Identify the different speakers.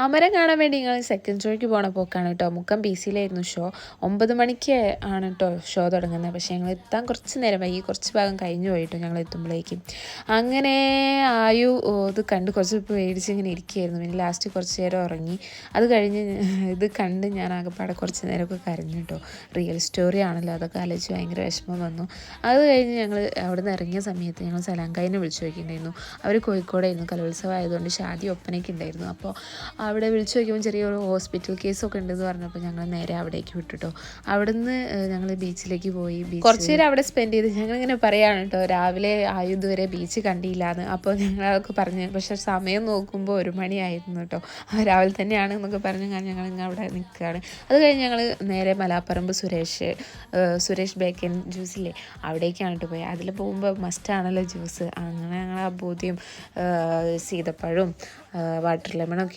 Speaker 1: അമരം കാണാൻ വേണ്ടി ഞങ്ങൾ സെക്കൻഡ് ഷോയ്ക്ക് പോണ പോക്കാണ് കേട്ടോ. മുക്കം BC-യിലായിരുന്നു ഷോ. 9 മണിക്ക് ആണ് കേട്ടോ ഷോ തുടങ്ങുന്നത്. പക്ഷേ ഞങ്ങൾ എത്താൻ കുറച്ച് നേരം വൈകി, കുറച്ച് ഭാഗം കഴിഞ്ഞു പോയിട്ടോ ഞങ്ങൾ എത്തുമ്പോഴേക്കും. അങ്ങനെ ആയു ഇത് കണ്ട് കുറച്ച് പേടിച്ച് ഇങ്ങനെ ഇരിക്കുകയായിരുന്നു. പിന്നെ ലാസ്റ്റ് കുറച്ച് നേരം ഉറങ്ങി. അത് കഴിഞ്ഞ് ഇത് കണ്ട് ഞാൻ ആകെപ്പാടെ കുറച്ച് നേരമൊക്കെ കരഞ്ഞു കേട്ടോ. റിയൽ സ്റ്റോറി ആണല്ലോ, അതൊക്കെ ആലോചിച്ച് ഭയങ്കര വിഷമം വന്നു. അത് കഴിഞ്ഞ് ഞങ്ങൾ അവിടെ നിന്ന് ഇറങ്ങിയ സമയത്ത് ഞങ്ങൾ സലാങ്കായിനെ വിളിച്ചു നോക്കിയിട്ടുണ്ടായിരുന്നു. അവർ കോഴിക്കോടായിരുന്നു, കലോത്സവം ആയതുകൊണ്ട് ഷാദി ഒപ്പനയ്ക്ക് ഉണ്ടായിരുന്നു. അപ്പോൾ അവിടെ വിളിച്ചു നോക്കിയപ്പോൾ ചെറിയൊരു ഹോസ്പിറ്റൽ കേസൊക്കെ ഉണ്ടെന്ന് പറഞ്ഞപ്പോൾ ഞങ്ങൾ നേരെ അവിടേക്ക് വിട്ടുട്ടോ. അവിടെ നിന്ന് ഞങ്ങൾ ബീച്ചിലേക്ക് പോയി. കുറച്ച് നേരം അവിടെ സ്പെൻഡ് ചെയ്ത് ഞങ്ങളിങ്ങനെ പറയുകയാണ് കേട്ടോ, രാവിലെ ഇതുവരെ ബീച്ച് കണ്ടില്ലാന്ന്. അപ്പോൾ ഞങ്ങളതൊക്കെ പറഞ്ഞു. പക്ഷേ സമയം നോക്കുമ്പോൾ 1 മണിയായിരുന്നു കേട്ടോ. രാവിലെ തന്നെയാണ് എന്നൊക്കെ പറഞ്ഞ് ഞങ്ങളിങ്ങനെ അവിടെ നിൽക്കുകയാണ്. അത് കഴിഞ്ഞ് ഞങ്ങൾ നേരെ മലാപ്പറമ്പ് സുരേഷ് ബേക്ക് ആൻഡ് ജ്യൂസില്ലേ, അവിടേക്കാണ് കേട്ടോ പോയത്. അതിൽ പോകുമ്പോൾ മസ്റ്റാണല്ലോ ജ്യൂസ്. അങ്ങനെ ഞങ്ങൾ ആ ബോധ്യം സീതപ്പഴവും വാട്ടർ ലെമണൊക്കെ